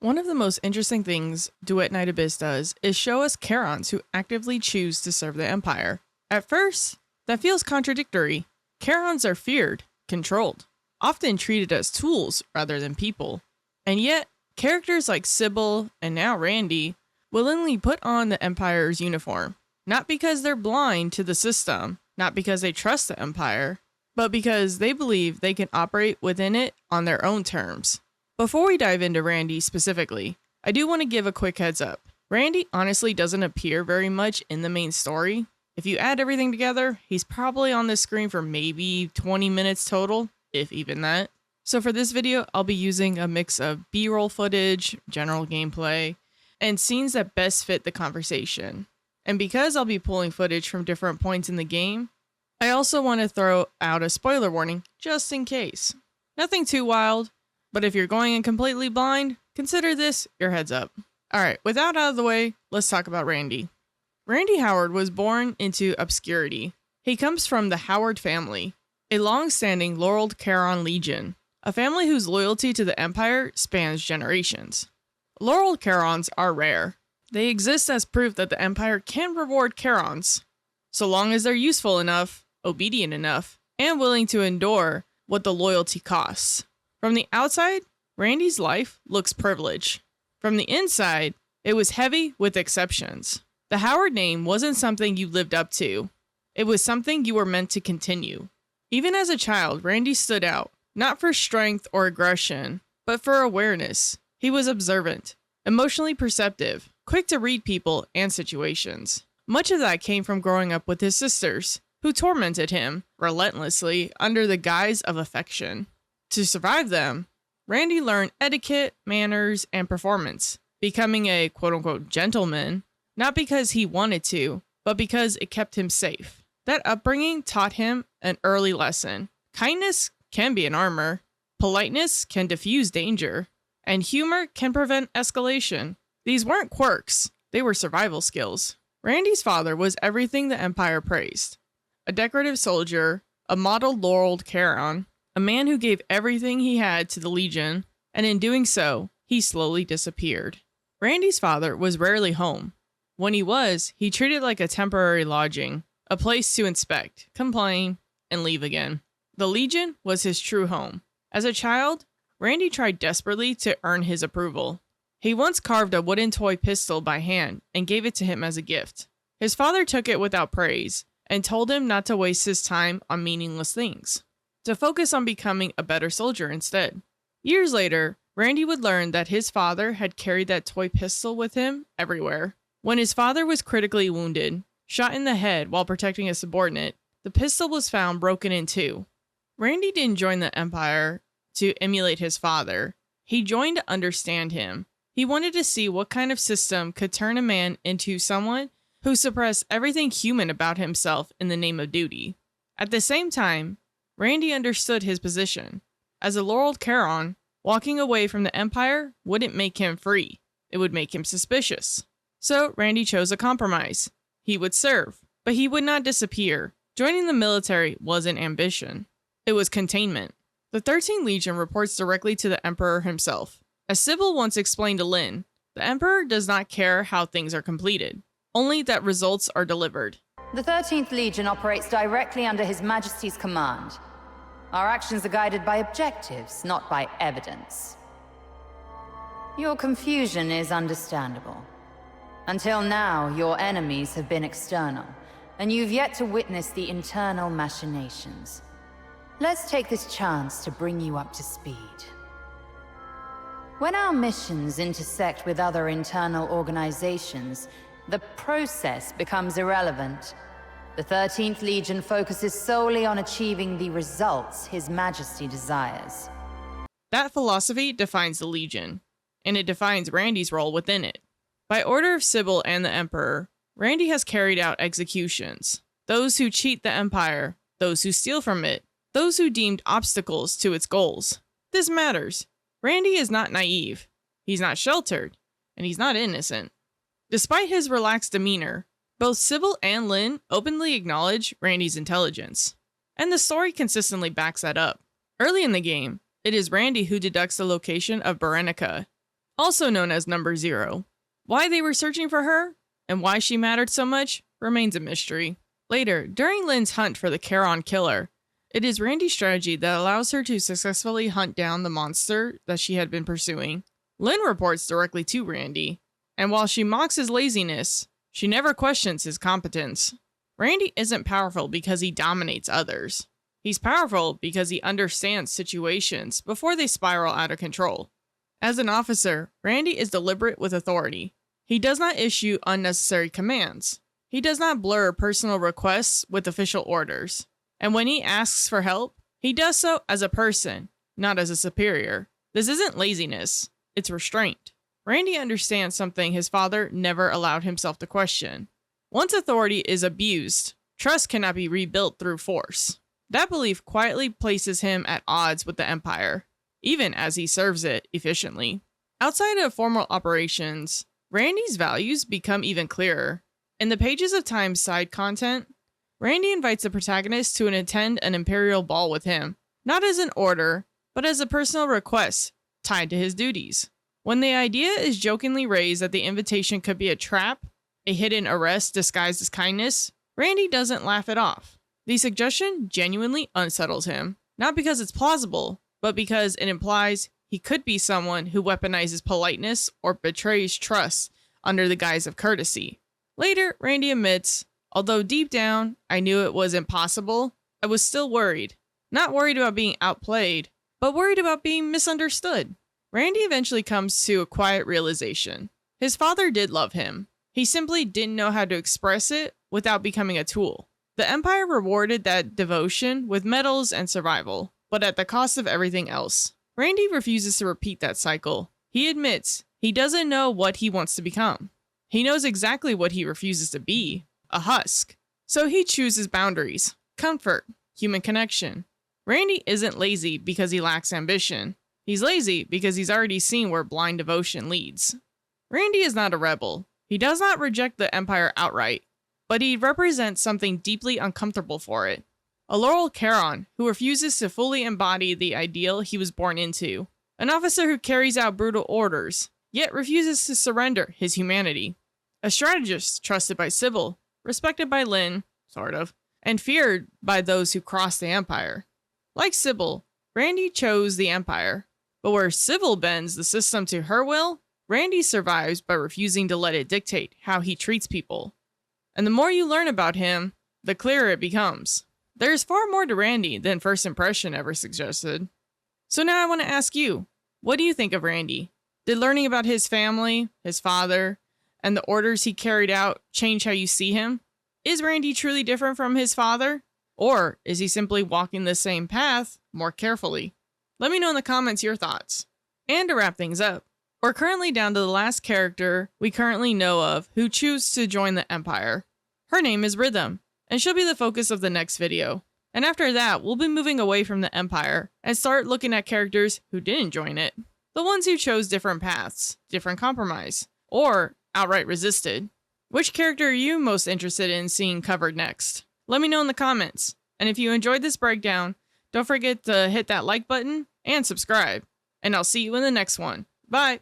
One of the most interesting things Duet Night Abyss does is show us Charons who actively choose to serve the Empire. At first, that feels contradictory. Charons are feared, controlled, often treated as tools rather than people. And yet, characters like Sybil and now Randy willingly put on the Empire's uniform. Not because they're blind to the system, not because they trust the Empire, but because they believe they can operate within it on their own terms. Before we dive into Randy specifically, I do want to give a quick heads up. Randy honestly doesn't appear very much in the main story. If you add everything together, he's probably on the screen for maybe 20 minutes total, if even that. So for this video, I'll be using a mix of B-roll footage, general gameplay, and scenes that best fit the conversation. And because I'll be pulling footage from different points in the game, I also want to throw out a spoiler warning just in case. Nothing too wild, but if you're going in completely blind, consider this your heads up. Alright, with that out of the way, let's talk about Randy. Randy Howard was born into obscurity. He comes from the Howard family, a long-standing laureled Charon legion, a family whose loyalty to the Empire spans generations. Laureled Charons are rare. They exist as proof that the Empire can reward Charons, so long as they're useful enough, obedient enough, and willing to endure what the loyalty costs. From the outside, Randy's life looks privileged. From the inside, it was heavy with exceptions. The Howard name wasn't something you lived up to. It was something you were meant to continue. Even as a child, Randy stood out, not for strength or aggression, but for awareness. He was observant, emotionally perceptive, quick to read people and situations. Much of that came from growing up with his sisters, who tormented him relentlessly under the guise of affection. To survive them, Randy learned etiquette, manners, and performance, becoming a quote-unquote gentleman, not because he wanted to, but because it kept him safe. That upbringing taught him an early lesson. Kindness can be an armor, politeness can diffuse danger, and humor can prevent escalation. These weren't quirks, they were survival skills. Randy's father was everything the Empire praised. A decorative soldier, a model laureled Charon, a man who gave everything he had to the Legion, and in doing so, he slowly disappeared. Randy's father was rarely home. When he was, he treated it like a temporary lodging, a place to inspect, complain, and leave again. The Legion was his true home. As a child, Randy tried desperately to earn his approval. He once carved a wooden toy pistol by hand and gave it to him as a gift. His father took it without praise and told him not to waste his time on meaningless things, to focus on becoming a better soldier instead. Years later, Randy would learn that his father had carried that toy pistol with him everywhere. When his father was critically wounded, shot in the head while protecting a subordinate, the pistol was found broken in two. Randy didn't join the Empire to emulate his father. He joined to understand him. He wanted to see what kind of system could turn a man into someone who suppressed everything human about himself in the name of duty. At the same time, Randy understood his position. As a laureled Charon, walking away from the Empire wouldn't make him free. It would make him suspicious. So Randy chose a compromise. He would serve, but he would not disappear. Joining the military wasn't ambition. It was containment. The 13th Legion reports directly to the Emperor himself. As Sybil once explained to Lynn, the Emperor does not care how things are completed, only that results are delivered. The 13th Legion operates directly under His Majesty's command. Our actions are guided by objectives, not by evidence. Your confusion is understandable. Until now, your enemies have been external, and you've yet to witness the internal machinations. Let's take this chance to bring you up to speed. When our missions intersect with other internal organizations, the process becomes irrelevant. The 13th Legion focuses solely on achieving the results His Majesty desires. That philosophy defines the Legion, and it defines Randy's role within it. By order of Sybil and the Emperor, Randy has carried out executions. Those who cheat the Empire, those who steal from it, those who deemed obstacles to its goals. This matters. Randy is not naive, he's not sheltered, and he's not innocent. Despite his relaxed demeanor, both Sybil and Lynn openly acknowledge Randy's intelligence, and the story consistently backs that up. Early in the game, it is Randy who deducts the location of Berenica, also known as Number Zero. Why they were searching for her and why she mattered so much remains a mystery. Later, during Lynn's hunt for the Charon killer, it is Randy's strategy that allows her to successfully hunt down the monster that she had been pursuing. Lynn reports directly to Randy, and while she mocks his laziness, she never questions his competence. Randy isn't powerful because he dominates others. He's powerful because he understands situations before they spiral out of control. As an officer, Randy is deliberate with authority. He does not issue unnecessary commands. He does not blur personal requests with official orders. And when he asks for help, he does so as a person, not as a superior. This isn't laziness, it's restraint. Randy understands something his father never allowed himself to question. Once authority is abused, trust cannot be rebuilt through force. That belief quietly places him at odds with the Empire, even as he serves it efficiently. Outside of formal operations, Randy's values become even clearer. In the Pages of Time side content, Randy invites the protagonist to attend an Imperial ball with him, not as an order, but as a personal request tied to his duties. When the idea is jokingly raised that the invitation could be a trap, a hidden arrest disguised as kindness, Randy doesn't laugh it off. The suggestion genuinely unsettles him, not because it's plausible, but because it implies he could be someone who weaponizes politeness or betrays trust under the guise of courtesy. Later, Randy admits, although deep down, I knew it was impossible, I was still worried. Not worried about being outplayed, but worried about being misunderstood. Randy eventually comes to a quiet realization. His father did love him. He simply didn't know how to express it without becoming a tool. The Empire rewarded that devotion with medals and survival, but at the cost of everything else. Randy refuses to repeat that cycle. He admits he doesn't know what he wants to become. He knows exactly what he refuses to be, a husk. So he chooses boundaries, comfort, human connection. Randy isn't lazy because he lacks ambition. He's lazy because he's already seen where blind devotion leads. Randy is not a rebel. He does not reject the Empire outright, but he represents something deeply uncomfortable for it. A Laurel Charon who refuses to fully embody the ideal he was born into. An officer who carries out brutal orders, yet refuses to surrender his humanity. A strategist trusted by Sybil, respected by Lynn, sort of, and feared by those who crossed the Empire. Like Sybil, Randy chose the Empire, but where Sybil bends the system to her will, Randy survives by refusing to let it dictate how he treats people. And the more you learn about him, the clearer it becomes. There's far more to Randy than first impression ever suggested. So now I want to ask you, what do you think of Randy? Did learning about his family, his father, and the orders he carried out change how you see him? Is Randy truly different from his father? Or is he simply walking the same path more carefully? Let me know in the comments your thoughts. And to wrap things up, we're currently down to the last character we currently know of who chooses to join the Empire. Her name is Rhythm, and she'll be the focus of the next video. And after that, we'll be moving away from the Empire and start looking at characters who didn't join it. The ones who chose different paths, different compromise, or outright resisted. Which character are you most interested in seeing covered next? Let me know in the comments. And if you enjoyed this breakdown, don't forget to hit that like button and subscribe. And I'll see you in the next one. Bye!